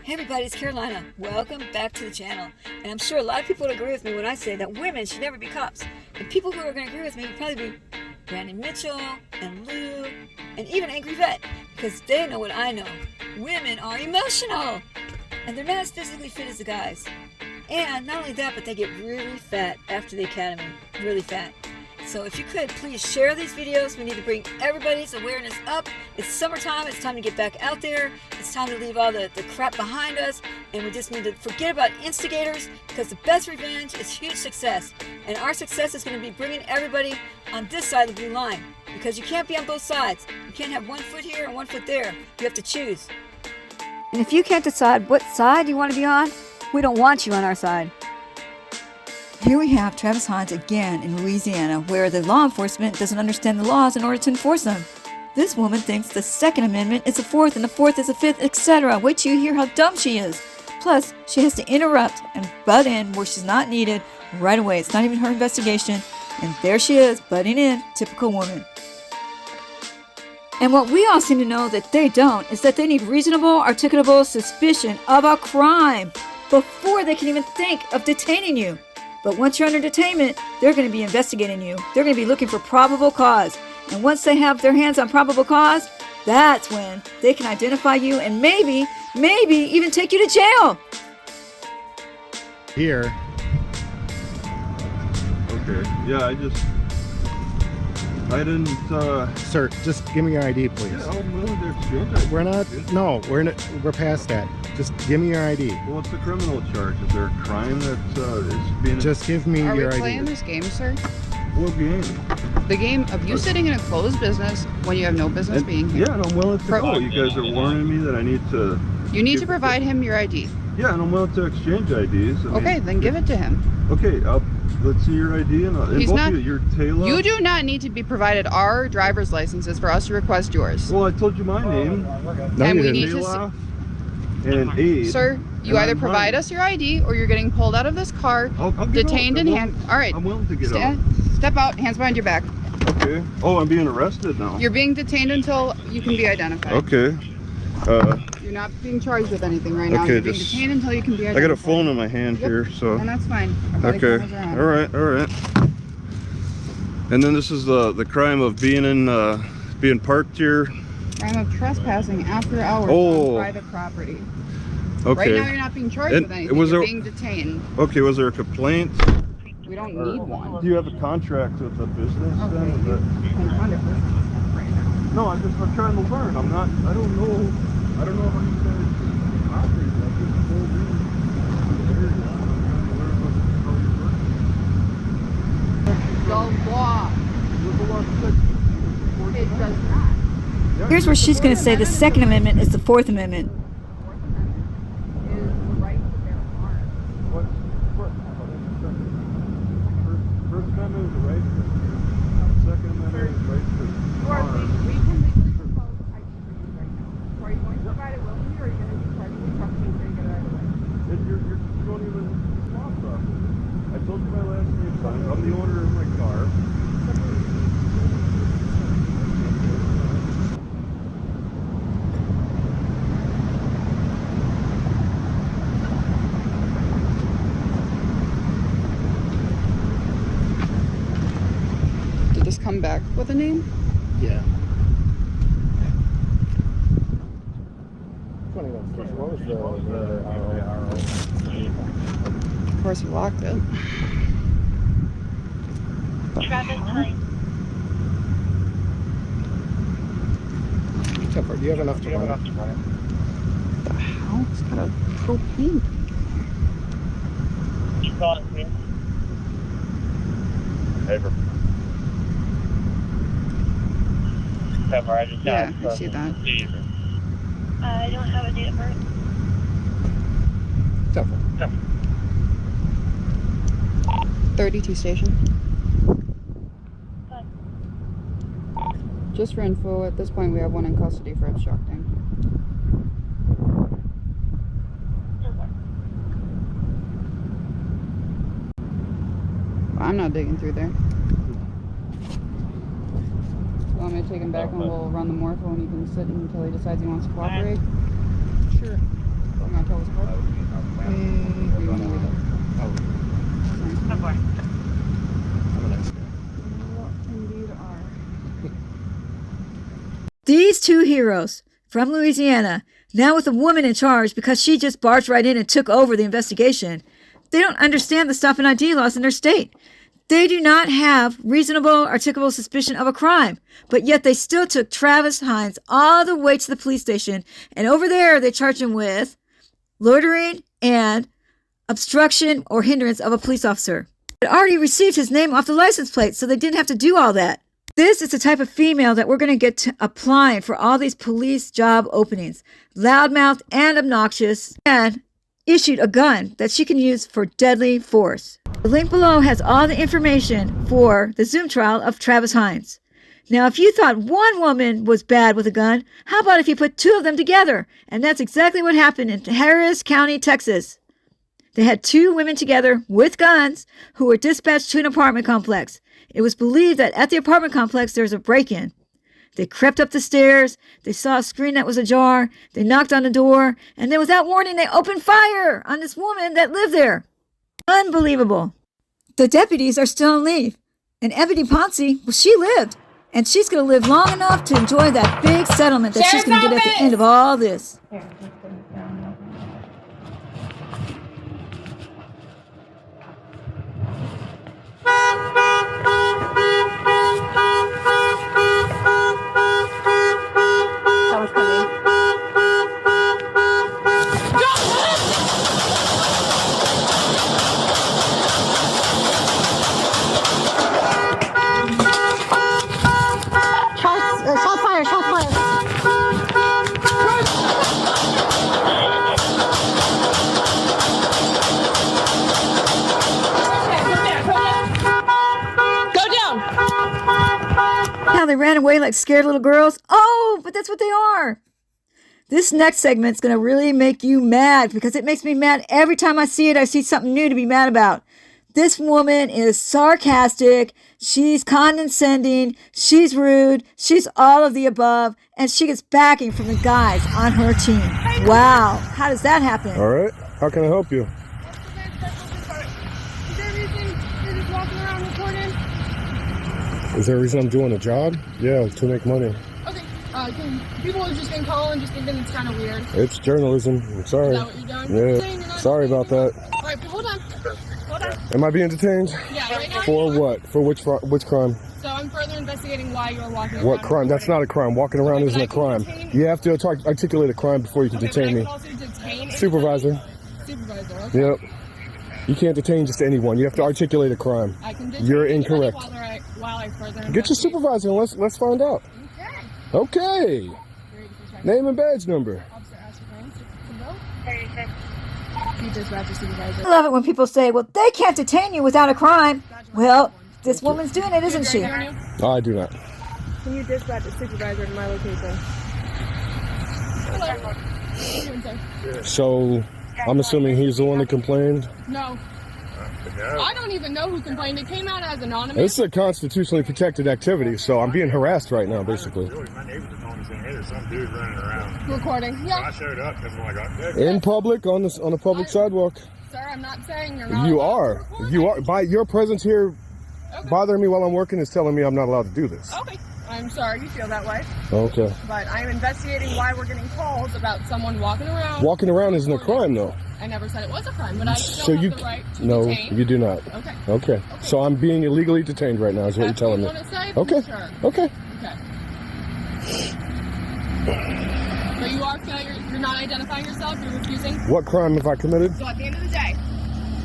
Hey everybody, it's Carolina. Welcome back to the channel. And I'm sure a lot of people would agree with me when I say that women should never be cops. And people who are going to agree with me would probably be Brandon Mitchell and Lou and even Angry Vet, because they know what I know. Women are emotional and they're not as physically fit as the guys. And not only that, but they get really fat after the academy. Really fat. So if you could, please share these videos. We need to bring everybody's awareness up. It's summertime. It's time to get back out there. It's time to leave all the crap behind us. And we just need to forget about instigators, because the best revenge is huge success. And our success is going to be bringing everybody on this side of the blue line, because you can't be on both sides. You can't have 1 foot here and 1 foot there. You have to choose. And if you can't decide what side you want to be on, we don't want you on our side. Here we have Travis Hines again in Louisiana, where the law enforcement doesn't understand the laws in order to enforce them. This woman thinks the Second Amendment is the Fourth and the Fourth is the Fifth, etc. Wait till you hear how dumb she is. Plus, she has to interrupt and butt in where she's not needed right away. It's not even her investigation. And there she is, butting in, typical woman. And what we all seem to know that they don't is that they need reasonable, articulable suspicion of a crime before they can even think of detaining you. But once you're under detainment, they're going to be investigating you. They're going to be looking for probable cause. And once they have their hands on probable cause, that's when they can identify you and maybe even take you to jail. Here. Okay. Yeah, I didn't, Sir, just give me your ID, please. Yeah, I'm willing to exchange. We're not, no, we're past that. Just give me your ID. Well, what's the criminal charge? Is there a crime that is being... Just give me Are your we ID. playing this game, sir? What game? The game of you sitting in a closed business when you have no business being here. Yeah, and I'm willing to go. You guys are warning me that I need to... You need to provide him your ID. Yeah, and I'm willing to exchange IDs. Okay, then give it to him. Okay, let's see your ID and He's both not- of you, your Taylor. You do not need to be provided our driver's licenses for us to request yours. Well, I told you my name. No, And you we didn't. need to Taylor and Aid. Sir, you And either I'm provide fine. us your ID or you're getting pulled out of this car, I'll get detained out. in hand. All right, I'm willing to get out. step out, hands behind your back. Okay. Oh, I'm being arrested now. You're being detained until you can be identified. Okay. You're not being charged with anything right now. Okay, You're being just- detained until you can be I identified. got a phone in my hand Yep. here, so... And that's fine. Our body Okay. cameras are on. All right. All right. And then this is the crime of being parked here. Crime of trespassing after hours Oh. on private property. Okay. Right now you're not being charged And with anything. was You're there- being detained. Okay. Was there a complaint? We don't need one. Do you have a contract with the business? Okay, then? Is you that- can find it right now. No, I'm trying to learn. I'm not. I don't know. I don't know how you guys operate. I just pulled in the area. I'm trying to learn how you work. The law. There's a lot of things. It does not. Yeah. Here's where she's going to say the Second Amendment is the Fourth Amendment. Fourth Amendment is the right to bear arms. What? First Amendment is the right. Second Amendment is right to arms. We can legally propose ID for you right now. So are you going to provide it willingly, or are you going to be charged with trafficking until you get it out of the way? And you don't even walk off. I told you my last name. I'm the owner of my car. Did this come back with a name? Yeah. 21. What was the Of course, you locked it. Travis Hines. Do you have enough to run it? The hell? It's got a propane. You call it, please. Cover, I just Yeah, got I see that. I don't have a date of birth. Definitely. 32 station. Fine. Just for info, at this point we have one in custody for obstructing. I'm not digging through there. You want me to take him back and we'll run the morpho and he can sit until he decides he wants to cooperate? Sure. I'm not totally These two heroes from Louisiana, now with a woman in charge because she just barged right in and took over the investigation, they don't understand the stop and ID laws in their state. They do not have reasonable, articulable suspicion of a crime, but yet they still took Travis Hines all the way to the police station, and over there they charged him with loitering and obstruction or hindrance of a police officer. They already received his name off the license plate, so they didn't have to do all that. This is the type of female that we're going to get to applying for all these police job openings. Loudmouth and obnoxious, and issued a gun that she can use for deadly force. The link below has all the information for the Zoom trial of Travis Hines. Now, if you thought one woman was bad with a gun, how about if you put two of them together? And that's exactly what happened in Harris County, Texas. They had two women together with guns who were dispatched to an apartment complex. It was believed that at the apartment complex there was a break-in. They crept up the stairs, they saw a screen that was ajar, they knocked on the door, and then without warning they opened fire on this woman that lived there. Unbelievable. The deputies are still on leave. And Ebony Ponce, well, she lived. And she's going to live long enough to enjoy that big settlement that she's going to get at the end of all this. Someone's coming. Shot fire, shot fire. Go down. Now they ran away like scared little girls. Oh, but that's what they are. This next segment's going to really make you mad because it makes me mad every time I see it. I see something new to be mad about. This woman is sarcastic, she's condescending, she's rude, she's all of the above, and she gets backing from the guys on her team. Wow, how does that happen? All right. How can I help you? Is there a reason you're just walking around recording? Is there a reason I'm doing a job? Yeah, to make money. Okay. People have just been calling, just thinking it's kind of weird. It's journalism. I'm sorry. Is that what you're doing? Yeah. Sorry about that. All right, but hold on. Hold on. Am I being detained? Yeah, right now. For what? For which crime? So I'm further investigating why you're walking around. What crime? That's not a crime. Walking around Okay, isn't a but I can crime. detain- You have to articulate a crime before you can Okay, but detain I me. can also detain Supervisor. Supervisor, okay. Yep. You can't detain just anyone. You have to articulate a crime. I can detain You're anybody incorrect. While I further Get your investigate. supervisor and let's find out. Okay. Okay. Ready for check. Name and badge number. Officer Ashley Graham, 6 36. You dispatch a supervisor. I love it when people say, well, they can't detain you without a crime. Well, this woman's doing it, isn't she? Oh, I do not. Can you dispatch a supervisor to my location? Hello. What are you doing, sir? So, I'm assuming he's the one that complained. No. I don't even know who complained. It came out as anonymous. This is a constitutionally protected activity, so I'm being harassed right now, basically. My neighbors are calling me saying, hey, there's some dude running around. Recording. I Yeah. showed up because I'm like, In public, on a public sidewalk. Sir, I'm not saying you're not. You allowed to are. record. You are. By your presence here Okay. bothering me while I'm working is telling me I'm not allowed to do this. Okay. I'm sorry you feel that way, Okay. but I'm investigating why we're getting calls about someone walking around. Walking around isn't a crime, though. I never said it was a crime, but I still So have you the right to no, detain. you do not. Okay. Okay. So I'm being illegally detained right now, is what you're That's what telling you me. want to say? Okay. Sure. Okay. Okay. So you are failure. You're not identifying yourself. You're refusing. What crime have I committed? So at the end of the day,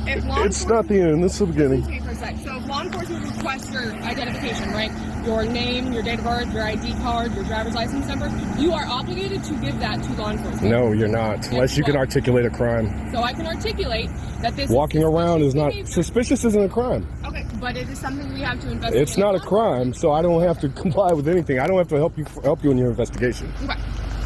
if law It's not the end. This is the beginning. Listen to me for a sec. So if law enforcement requests your identification, right? Your name, your date of birth, your ID card, your driver's license number, you are obligated to give that to law enforcement. No, you're not. Unless you can articulate a crime. So I can articulate that this Walking around is not behavior. suspicious. Isn't a crime. Okay, but it is something we have to investigate. It's not a crime, so I don't have to comply with anything. I don't have to help you in your investigation. Okay.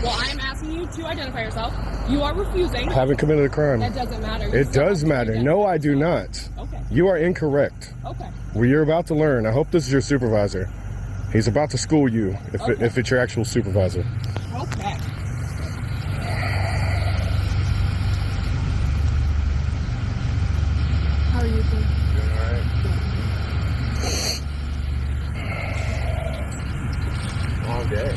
Well, I'm asking you to identify yourself. You are refusing. I haven't committed a crime. That doesn't matter. You It still does have to matter. identify No, I do yourself. not. Okay. You are incorrect. Okay. Well, you're about to learn. I hope this is your supervisor. He's about to school you Okay. if it's your actual supervisor. Okay. How are you doing? Long day.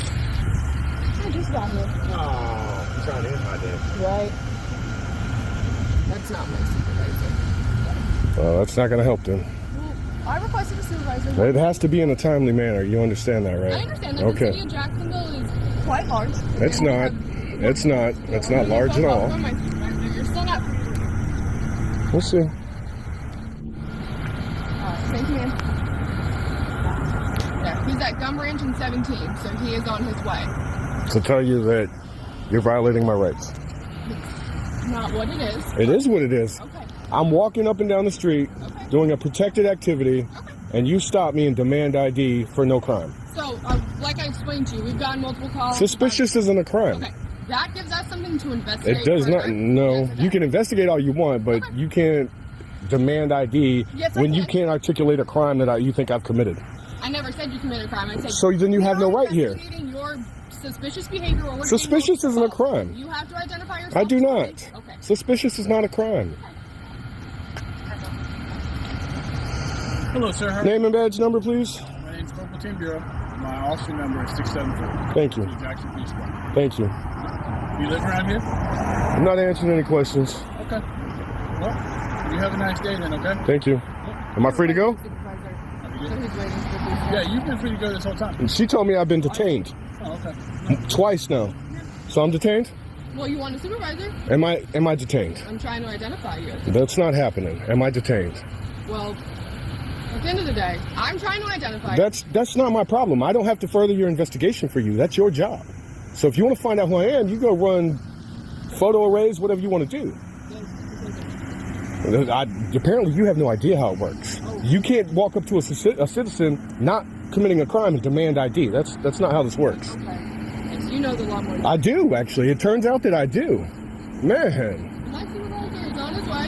That's not my supervisor. Well, that's not going to help then. Well, I requested a supervisor. It has to be in a timely manner. You understand that, right? I understand that Okay. the city of Jacksonville is quite large. It's And we not. have- It's not. It's not large at all. You're still not. We'll see. Thank you, man. Yeah, he's at Gum Ranch in 17, so he is on his way. To tell you that you're violating my rights. Not what it is. It is what it is. Okay. I'm walking up and down the street Okay. doing a protected activity, and you stop me and demand ID for no crime. So, like I explained to you, we've gotten multiple calls. Suspicious isn't a crime. Okay. That gives us something to investigate. It does not. further. No, Yes, it you does. can investigate all you want, but Okay. you can't demand ID Yes, I when you can. can't articulate a crime that you think I've committed. I never said you committed a crime. I said. So then you have no are right here. investigating Your suspicious behavior. Or Suspicious isn't a crime. You have to identify yourself. I do to not. me. Okay. Suspicious is not a crime. Hello, sir. Name and badge number, please. My name's Corporal Tim Bureau. My officer number is 674. Thank you. Jackson Police Department. Thank you. You live around here? I'm not answering any questions. Okay. Well, you have a nice day then, okay? Thank you. Am I free to go? Supervisor. Have a So good day. he's waiting for police. Yeah, you've been free to go this whole time. She told me I've been detained Oh, okay. twice now. So I'm detained? Well, you want a supervisor? Am I detained? I'm trying to identify you. That's not happening. Am I detained? Well, at the end of the day, I'm trying to identify. That's not my problem. I don't have to further your investigation for you. That's your job. So if you want to find out who I am, you go run photo arrays, whatever you want to do. Apparently you have no idea how it works. You can't walk up to a citizen not committing a crime and demand ID. That's not how this works. Okay. Yes, you know the law more than I do, actually. It turns out that I do. Man, my supervisor is on his way.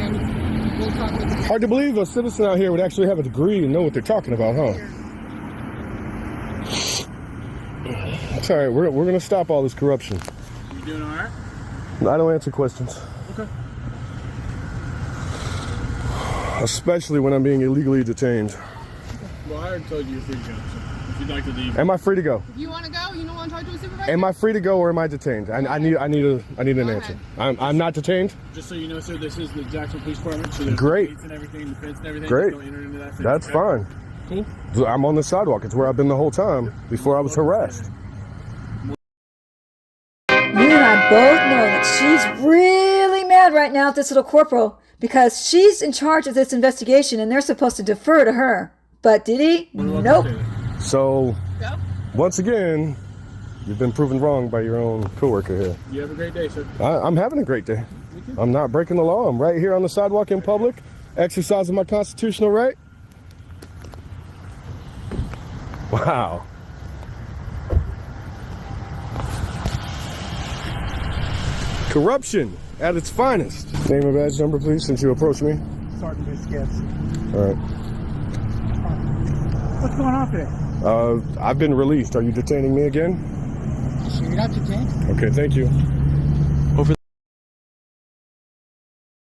And we'll talk with him. hard to believe a citizen out here would actually have a degree and know what they're talking about, huh? It's all right. We're going to stop all this corruption. You doing all right? I don't answer questions. Okay. Especially when I'm being illegally detained. Well, I already told you you're free to go, so if you'd like to leave. Am I free to go? If you want to go, you don't want to talk to a supervisor? Am I free to go or am I detained? I need an Go answer. I'm not detained. Just so you know, sir, this is the Jackson Police Department, so there's Great. gates and everything, the fence and everything. Great. Just don't enter into that fence, That's okay? fine. Cool. I'm on the sidewalk. It's where I've been the whole time before I was harassed. You and I both know that she's really mad right now at this little corporal because she's in charge of this investigation and they're supposed to defer to her. But did he? Nope. So, Go. once again, you've been proven wrong by your own coworker here. You have a great day, sir. I'm having a great day. I'm not breaking the law. I'm right here on the sidewalk in public, exercising my constitutional right. Wow. Corruption at its finest. Name and badge number, please, since you approached me. Sergeant Biscuits. All right. What's going on today? I've been released. Are you detaining me again? So you're not detained? Okay, thank you.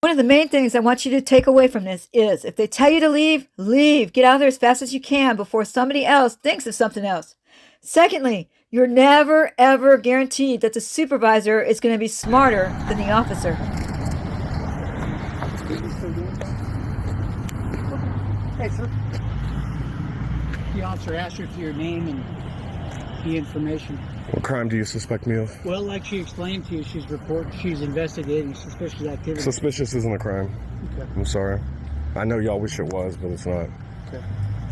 One of the main things I want you to take away from this is if they tell you to leave, leave. Get out of there as fast as you can before somebody else thinks of something else. Secondly, you're never, ever guaranteed that the supervisor is going to be smarter than the officer. Hey, sir. The officer asked you for your name and the information. What crime do you suspect me of? Well, like she explained to you, she's investigating suspicious activity. Suspicious isn't a crime. Okay. I'm sorry. I know y'all wish it was, but it's not. Okay.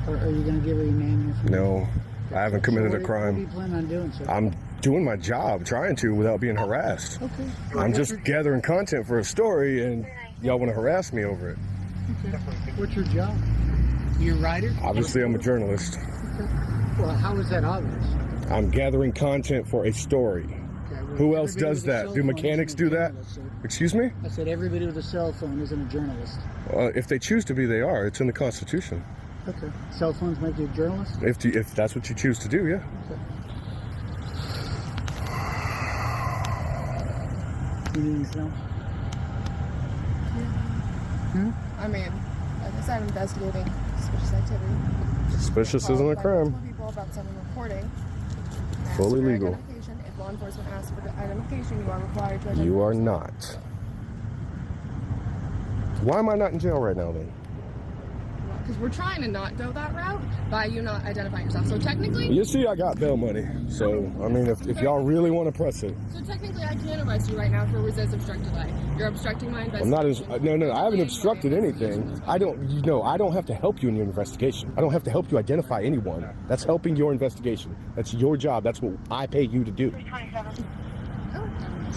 Are you going to give her your name and information? No, I haven't committed a What do you crime. plan on doing, sir? I'm doing my job, trying to, without being harassed. Okay. I'm just gathering content for a story, and y'all want to harass me over it. Okay. What's your job? You're a writer? Obviously, I'm a journalist. Well, how is that obvious? I'm gathering content for a story. Okay, well, Who else everybody does with a that? cell Do phone mechanics isn't a do that? journalist, sir. Excuse me? I said everybody with a cell phone isn't a journalist. If they choose to be, they are. It's in the Constitution. Okay. Cell phones make you a journalist? If that's what you choose to do, yeah. Okay. You need anything else? I mean, like I said, I'm investigating suspicious activity. Suspicious isn't a crime. Tell people about someone reporting. Ask Fully for legal. identification. If law enforcement asks for the identification, you are required to identify. You are yourself. not. Why am I not in jail right now then? Because we're trying to not go that route by you not identifying yourself. So technically, You see, I got bail money. So, I mean, if y'all really want to press it. so technically, I can arrest you right now for resist obstructed delay. You're obstructing my I'm not, investigation. no, I haven't obstructed anything. I don't have to help you in your investigation. I don't have to help you identify anyone. That's helping your investigation. That's your job. That's what I pay you to do. 27.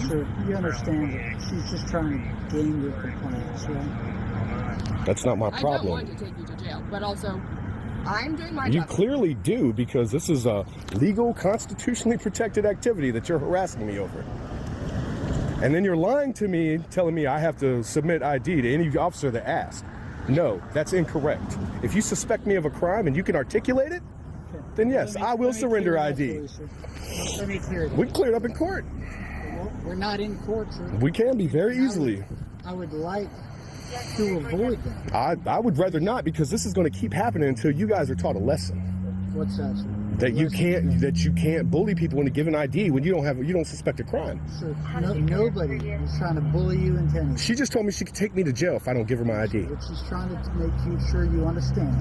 Sir, you understand that she's just trying to gain your compliance, right? That's not my I don't problem. want to take you to jail, but also, I'm doing my You job. clearly do, because this is a legal, constitutionally protected activity that you're harassing me over. And then you're lying to me, telling me I have to submit ID to any officer that asks. No, that's incorrect. If you suspect me of a crime and you can articulate it, then yes, I will surrender ID. Let me clear that. We cleared up in court. We're not in court, sir. We can be very easily. I would like to avoid that. I would rather not, because this is going to keep happening until you guys are taught a lesson. What's that, sir? That you can't bully people into giving ID when you don't suspect a crime. Sir, nobody is trying to bully you into anything. She just told me she could take me to jail if I don't give her my ID. What she's trying to make you sure you understand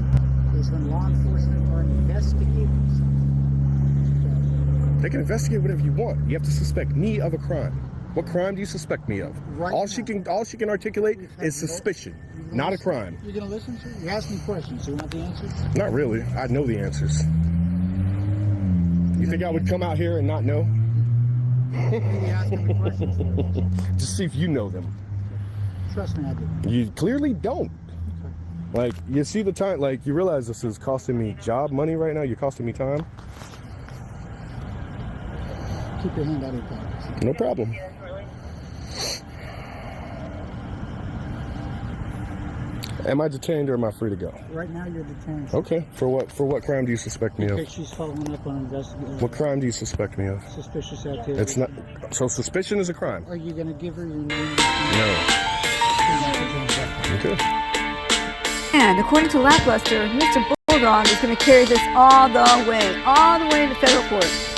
is when law enforcement are investigating something. They can investigate whatever you want. You have to suspect me of a crime. What crime do you suspect me of? Right all now. she can articulate is suspicion, not a crime. You're going to listen, sir? You ask me questions. You want the answers? Not really. I know the answers. You think I would come out here and not know? Maybe asking me questions. Just see if you know them. Trust me, I do. You clearly don't. Like, you see the time, like, you realize this is costing me job money right now? You're costing me time? Keep your hand out of your pocket. No problem. Am I detained or am I free to go? Right now, you're detained. Okay. For what crime do you suspect me of? Because she's following up on investigation. What crime do you suspect me of? Suspicious activity. It's not. So suspicion is a crime? Are you going to give her your name? No. Okay. And according to Lackluster, Mr. Bulldog is going to carry this all the way into federal court.